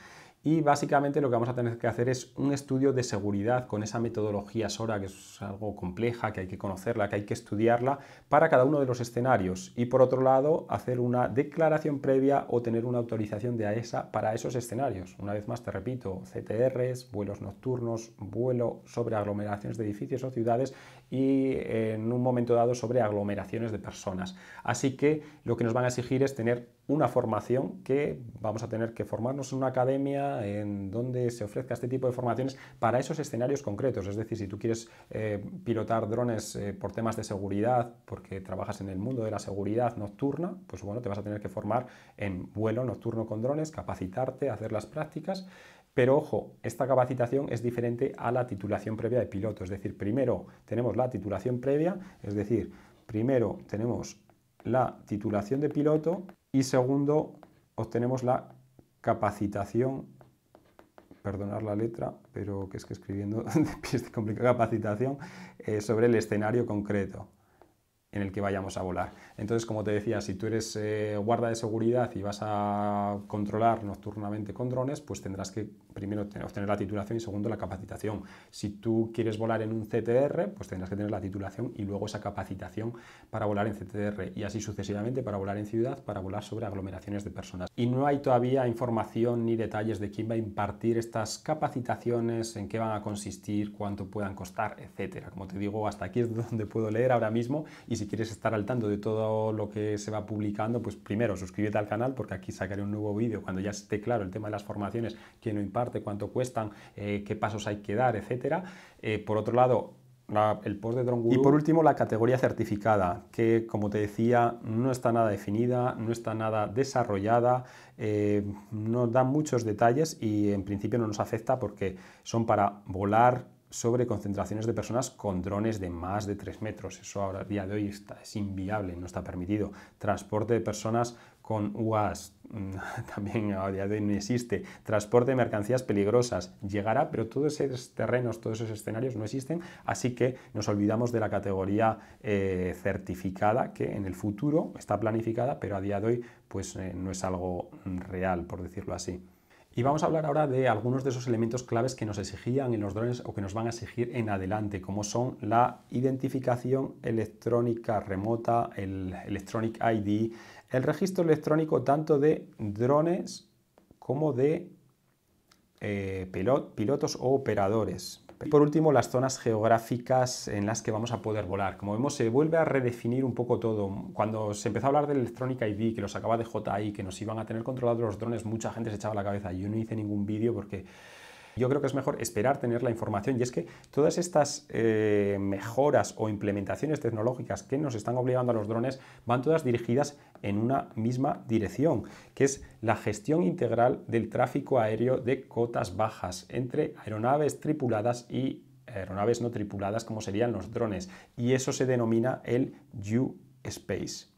Y básicamente lo que vamos a tener que hacer es un estudio de seguridad con esa metodología SORA, que es algo compleja, que hay que conocerla, que hay que estudiarla para cada uno de los escenarios. Y por otro lado, hacer una declaración previa o tener una autorización de AESA para esos escenarios. Una vez más te repito, CTRs, vuelos nocturnos, vuelo sobre aglomeraciones de edificios o ciudades y en un momento dado sobre aglomeraciones de personas. Así que lo que nos van a exigir es tener una formación que vamos a tener que formarnos en una academia en donde se ofrezca este tipo de formaciones para esos escenarios concretos. Es decir, si tú quieres pilotar drones por temas de seguridad, porque trabajas en el mundo de la seguridad nocturna, pues bueno, te vas a tener que formar en vuelo nocturno con drones, capacitarte, hacer las prácticas. Pero ojo, esta capacitación es diferente a la titulación previa de piloto. Es decir, primero tenemos la titulación previa, es decir, primero tenemos la titulación de piloto y segundo obtenemos la capacitación, perdonar la letra, pero que es que escribiendo de pies de complicada, capacitación sobre el escenario concreto en el que vayamos a volar. Entonces, como te decía, si tú eres guarda de seguridad y vas a controlar nocturnamente con drones, pues tendrás que primero obtener la titulación y segundo la capacitación. Si tú quieres volar en un CTR, pues tendrás que tener la titulación y luego esa capacitación para volar en CTR y así sucesivamente para volar en ciudad, para volar sobre aglomeraciones de personas. Y no hay todavía información ni detalles de quién va a impartir estas capacitaciones, en qué van a consistir, cuánto puedan costar, etcétera. Como te digo, hasta aquí es donde puedo leer ahora mismo y si quieres estar al tanto de todo lo que se va publicando, pues primero suscríbete al canal porque aquí sacaré un nuevo vídeo cuando ya esté claro el tema de las formaciones, quién lo imparte, cuánto cuestan, qué pasos hay que dar, etcétera. Por otro lado, el post de Drone Guru. Y por último, la categoría certificada, que como te decía, no está nada definida, no está nada desarrollada, no da muchos detalles y en principio no nos afecta porque son para volar sobre concentraciones de personas con drones de más de 3 metros. Eso ahora a día de hoy es inviable, no está permitido. Transporte de personas con UAS también a día de hoy no existe. Transporte de mercancías peligrosas llegará, pero todos esos terrenos, todos esos escenarios no existen, así que nos olvidamos de la categoría certificada, que en el futuro está planificada, pero a día de hoy pues no es algo real, por decirlo así. Y vamos a hablar ahora de algunos de esos elementos claves que nos exigían en los drones o que nos van a exigir en adelante, como son la identificación electrónica remota, el Electronic ID, el registro electrónico tanto de drones como de pilotos o operadores. Y por último, las zonas geográficas en las que vamos a poder volar. Como vemos, se vuelve a redefinir un poco todo. Cuando se empezó a hablar del Electronic ID, que lo sacaba de DJI, que nos iban a tener controlados los drones, mucha gente se echaba la cabeza. Yo no hice ningún vídeo porque yo creo que es mejor esperar tener la información, y es que todas estas mejoras o implementaciones tecnológicas que nos están obligando a los drones van todas dirigidas en una misma dirección, que es la gestión integral del tráfico aéreo de cotas bajas entre aeronaves tripuladas y aeronaves no tripuladas, como serían los drones, y eso se denomina el U-Space.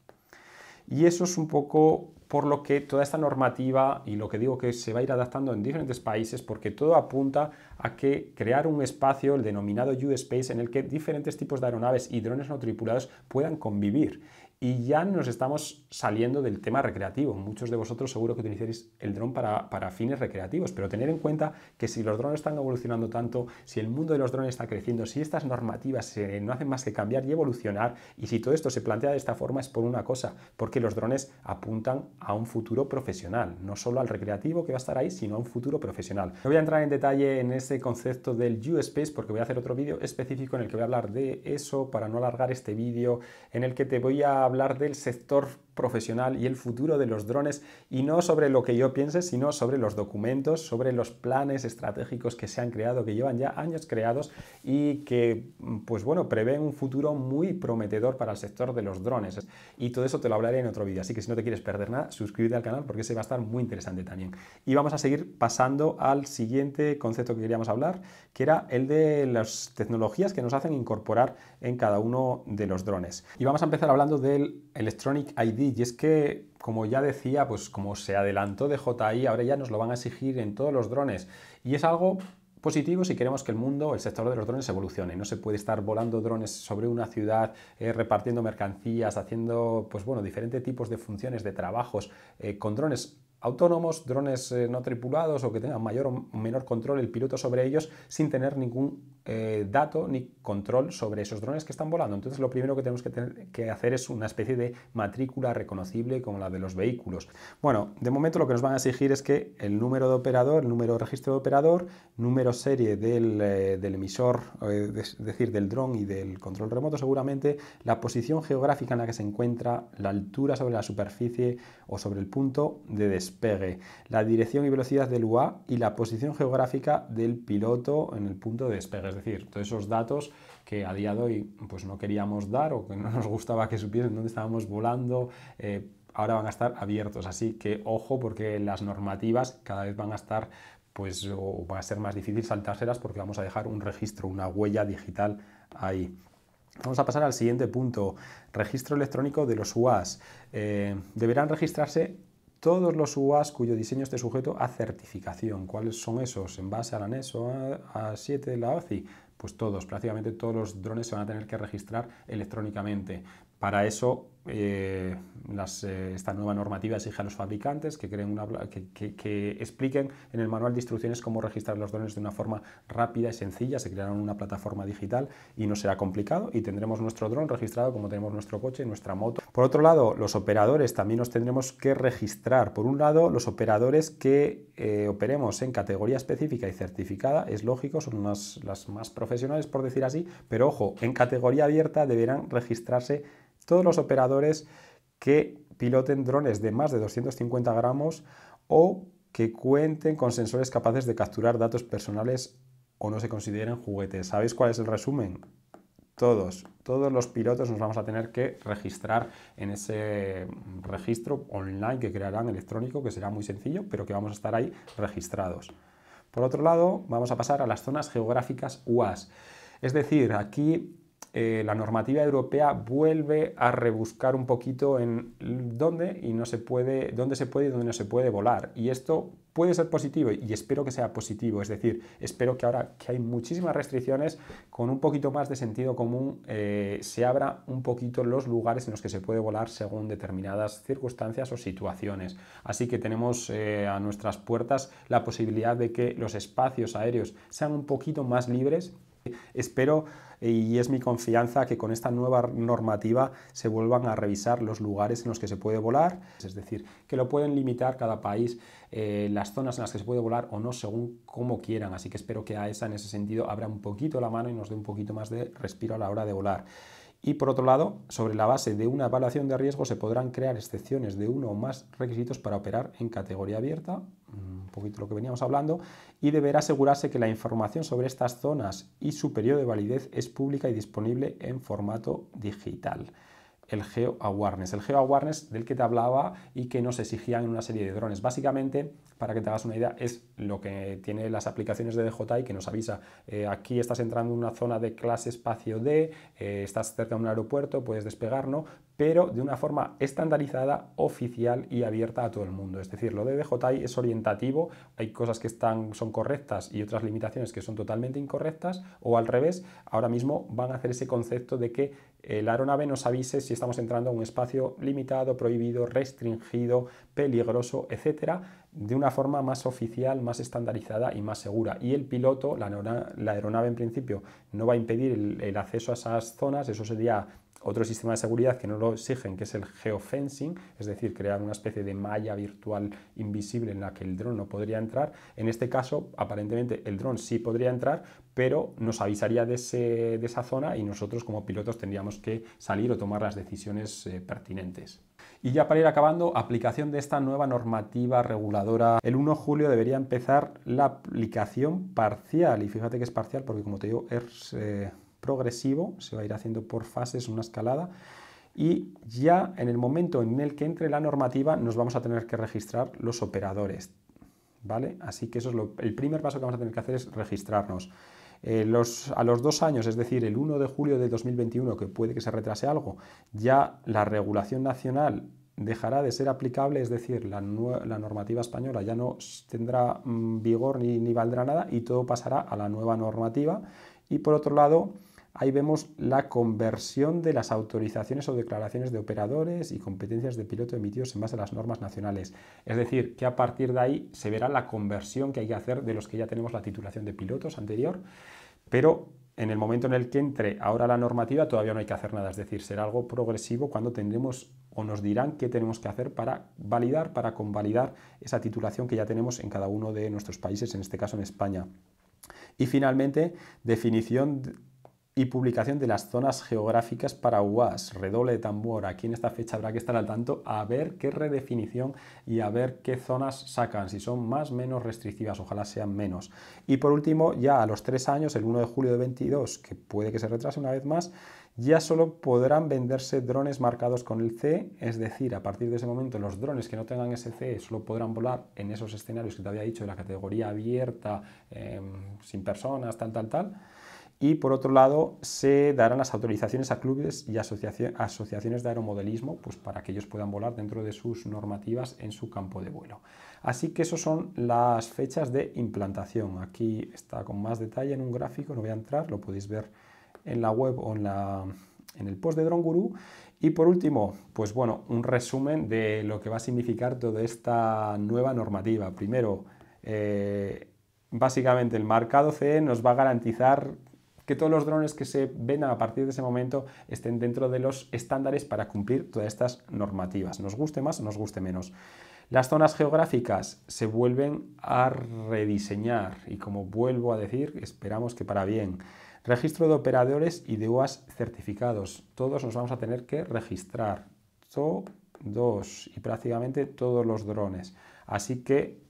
Y eso es un poco por lo que toda esta normativa y lo que digo que se va a ir adaptando en diferentes países, porque todo apunta a que crear un espacio, el denominado U-Space, en el que diferentes tipos de aeronaves y drones no tripulados puedan convivir. Y ya nos estamos saliendo del tema recreativo. Muchos de vosotros seguro que utilizaréis el dron para fines recreativos, pero tener en cuenta que si los drones están evolucionando tanto, si el mundo de los drones está creciendo, si estas normativas no hacen más que cambiar y evolucionar, y si todo esto se plantea de esta forma es por una cosa, porque los drones apuntan a un futuro profesional, no solo al recreativo que va a estar ahí, sino a un futuro profesional. No voy a entrar en detalle en ese concepto del U-Space porque voy a hacer otro vídeo específico en el que voy a hablar de eso para no alargar este vídeo, en el que te voy a hablar del sector profesional y el futuro de los drones, y no sobre lo que yo piense, sino sobre los documentos, sobre los planes estratégicos que se han creado, que llevan ya años creados y que, pues bueno, prevén un futuro muy prometedor para el sector de los drones. Y todo eso te lo hablaré en otro vídeo, así que si no te quieres perder nada, suscríbete al canal porque ese va a estar muy interesante también. Y vamos a seguir pasando al siguiente concepto que queríamos hablar, que era el de las tecnologías que nos hacen incorporar en cada uno de los drones. Y vamos a empezar hablando del Electronic ID. Y es que, como ya decía, pues como se adelantó DJI, ahora ya nos lo van a exigir en todos los drones. Y es algo positivo si queremos que el mundo, el sector de los drones evolucione. No se puede estar volando drones sobre una ciudad, repartiendo mercancías, haciendo, pues bueno, diferentes tipos de funciones, de trabajos con drones autónomos, drones no tripulados o que tengan mayor o menor control el piloto sobre ellos sin tener ningún dato ni control sobre esos drones que están volando. Entonces lo primero que tenemos que hacer es una especie de matrícula reconocible como la de los vehículos. Bueno, de momento lo que nos van a exigir es que el número de operador, el número de registro de operador, número serie del emisor, es decir, del dron y del control remoto seguramente, la posición geográfica en la que se encuentra, la altura sobre la superficie o sobre el punto de despegue, la dirección y velocidad del UA y la posición geográfica del piloto en el punto de despegue. Es decir, todos esos datos que a día de hoy pues no queríamos dar o que no nos gustaba que supiesen dónde estábamos volando, ahora van a estar abiertos. Así que ojo, porque las normativas cada vez van a estar, pues, o va a ser más difícil saltárselas porque vamos a dejar un registro, una huella digital ahí. Vamos a pasar al siguiente punto, registro electrónico de los UAS. Deberán registrarse todos los UAS cuyo diseño esté sujeto a certificación. ¿Cuáles son esos? En base al anexo A7 de la OCI, pues todos, prácticamente todos los drones se van a tener que registrar electrónicamente. Para eso, esta nueva normativa exige a los fabricantes que expliquen en el manual de instrucciones cómo registrar los drones de una forma rápida y sencilla. Se creará una plataforma digital y no será complicado y tendremos nuestro dron registrado como tenemos nuestro coche y nuestra moto. Por otro lado, los operadores también nos tendremos que registrar. Por un lado, los operadores que operemos en categoría específica y certificada, es lógico, son las más profesionales por decir así, pero ojo, en categoría abierta deberán registrarse todos los operadores que piloten drones de más de 250 gramos o que cuenten con sensores capaces de capturar datos personales o no se consideren juguetes. ¿Sabéis cuál es el resumen? Todos los pilotos nos vamos a tener que registrar en ese registro online que crearán electrónico, que será muy sencillo, pero que vamos a estar ahí registrados. Por otro lado, vamos a pasar a las zonas geográficas UAS. Es decir, aquí la normativa europea vuelve a rebuscar un poquito en dónde se puede y dónde no se puede volar. Y esto puede ser positivo y espero que sea positivo. Es decir, espero que ahora que hay muchísimas restricciones, con un poquito más de sentido común, se abra un poquito los lugares en los que se puede volar según determinadas circunstancias o situaciones. Así que tenemos a nuestras puertas la posibilidad de que los espacios aéreos sean un poquito más libres. Espero, y es mi confianza, que con esta nueva normativa se vuelvan a revisar los lugares en los que se puede volar, es decir, que lo pueden limitar cada país, las zonas en las que se puede volar o no, según como quieran. Así que espero que AESA en ese sentido abra un poquito la mano y nos dé un poquito más de respiro a la hora de volar. Y por otro lado, sobre la base de una evaluación de riesgo se podrán crear excepciones de uno o más requisitos para operar en categoría abierta, un poquito lo que veníamos hablando, y deberá asegurarse que la información sobre estas zonas y su periodo de validez es pública y disponible en formato digital. el Geo Awareness. El Geo Awareness del que te hablaba y que nos exigían en una serie de drones. Básicamente, para que te hagas una idea, es lo que tiene las aplicaciones de DJI que nos avisa, aquí estás entrando en una zona de clase espacio D, estás cerca de un aeropuerto, puedes despegar, ¿no? Pero de una forma estandarizada, oficial y abierta a todo el mundo. Es decir, lo de DJI es orientativo, hay cosas que son correctas y otras limitaciones que son totalmente incorrectas, o al revés, ahora mismo van a hacer ese concepto de que la aeronave nos avise si estamos entrando a un espacio limitado, prohibido, restringido, peligroso, etcétera, de una forma más oficial, más estandarizada y más segura. Y el piloto, la aeronave en principio, no va a impedir el acceso a esas zonas, eso sería otro sistema de seguridad que no lo exigen, que es el geofencing, es decir, crear una especie de malla virtual invisible en la que el dron no podría entrar. En este caso, aparentemente, el dron sí podría entrar, pero nos avisaría de esa zona y nosotros como pilotos tendríamos que salir o tomar las decisiones pertinentes. Y ya para ir acabando, aplicación de esta nueva normativa reguladora. El 1 de julio debería empezar la aplicación parcial, y fíjate que es parcial porque, como te digo, es progresivo, se va a ir haciendo por fases, una escalada, y ya en el momento en el que entre la normativa nos vamos a tener que registrar los operadores, ¿vale? Así que eso es el primer paso que vamos a tener que hacer, es registrarnos. A los 2 años, es decir, el 1 de julio de 2021, que puede que se retrase algo, ya la regulación nacional dejará de ser aplicable, es decir, la normativa española ya no tendrá vigor ni valdrá nada y todo pasará a la nueva normativa. Y por otro lado, ahí vemos la conversión de las autorizaciones o declaraciones de operadores y competencias de piloto emitidos en base a las normas nacionales. Es decir, que a partir de ahí se verá la conversión que hay que hacer de los que ya tenemos la titulación de pilotos anterior, pero en el momento en el que entre ahora la normativa todavía no hay que hacer nada. Es decir, será algo progresivo cuando tendremos o nos dirán qué tenemos que hacer para validar, para convalidar esa titulación que ya tenemos en cada uno de nuestros países, en este caso en España. Y finalmente, definición y publicación de las zonas geográficas para UAS. Redoble de tambor. Aquí en esta fecha habrá que estar al tanto a ver qué redefinición y a ver qué zonas sacan, si son más o menos restrictivas, ojalá sean menos. Y por último, ya a los 3 años, el 1 de julio de 22, que puede que se retrase una vez más, ya solo podrán venderse drones marcados con el CE, es decir, a partir de ese momento los drones que no tengan ese CE solo podrán volar en esos escenarios que te había dicho de la categoría abierta, sin personas, tal. Y por otro lado, se darán las autorizaciones a clubes y asociaciones de aeromodelismo, pues para que ellos puedan volar dentro de sus normativas en su campo de vuelo. Así que esas son las fechas de implantación. Aquí está con más detalle en un gráfico, no voy a entrar, lo podéis ver en la web o en el post de Drone Guru. Y por último, pues bueno, un resumen de lo que va a significar toda esta nueva normativa. Primero, básicamente el marcado CE nos va a garantizar que todos los drones que se vendan a partir de ese momento estén dentro de los estándares para cumplir todas estas normativas, nos guste más o nos guste menos. Las zonas geográficas se vuelven a rediseñar y, como vuelvo a decir, esperamos que para bien. Registro de operadores y de UAS certificados, todos nos vamos a tener que registrar, todos y prácticamente todos los drones. Así que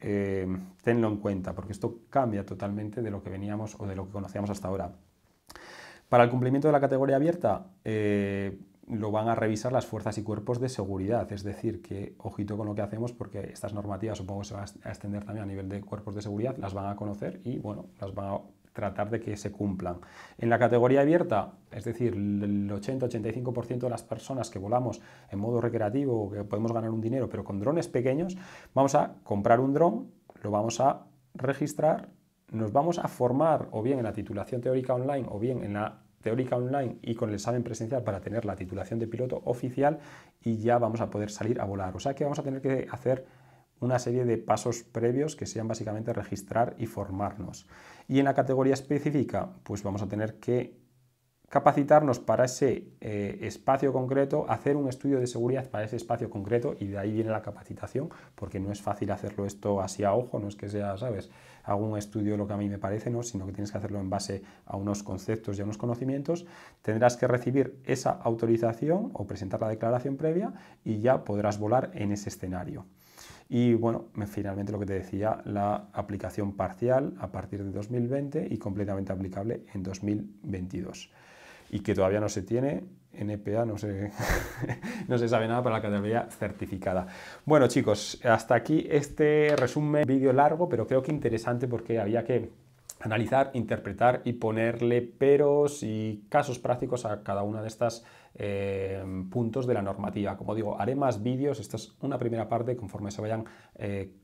tenlo en cuenta, porque esto cambia totalmente de lo que veníamos o de lo que conocíamos hasta ahora. Para el cumplimiento de la categoría abierta, lo van a revisar las fuerzas y cuerpos de seguridad, es decir, que ojito con lo que hacemos, porque estas normativas supongo que se van a extender también a nivel de cuerpos de seguridad, las van a conocer y bueno, las van a tratar de que se cumplan. En la categoría abierta, es decir, el 80-85% de las personas que volamos en modo recreativo, que podemos ganar un dinero, pero con drones pequeños, vamos a comprar un dron, lo vamos a registrar, nos vamos a formar o bien en la titulación teórica online o bien en la teórica online y con el examen presencial para tener la titulación de piloto oficial y ya vamos a poder salir a volar. O sea que vamos a tener que hacer una serie de pasos previos que sean básicamente registrar y formarnos. Y en la categoría específica, pues vamos a tener que capacitarnos para ese espacio concreto, hacer un estudio de seguridad para ese espacio concreto y de ahí viene la capacitación, porque no es fácil hacerlo esto así a ojo, no es que sea, ¿sabes?, hago un estudio lo que a mí me parece, ¿no?, sino que tienes que hacerlo en base a unos conceptos y a unos conocimientos. Tendrás que recibir esa autorización o presentar la declaración previa y ya podrás volar en ese escenario. Y bueno, finalmente lo que te decía, la aplicación parcial a partir de 2020 y completamente aplicable en 2022. Y que todavía no se tiene NPA, no sé, no se sabe nada para la categoría certificada. Bueno, chicos, hasta aquí este resumen, vídeo largo, pero creo que interesante porque había que analizar, interpretar y ponerle peros y casos prácticos a cada una de estas puntos de la normativa. Como digo, haré más vídeos, esta es una primera parte conforme se vayan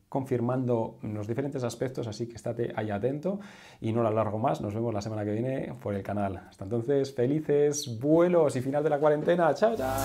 confirmando los diferentes aspectos, así que estate ahí atento y no lo alargo más. Nos vemos la semana que viene por el canal. Hasta entonces, felices vuelos y final de la cuarentena. ¡Chao, chao!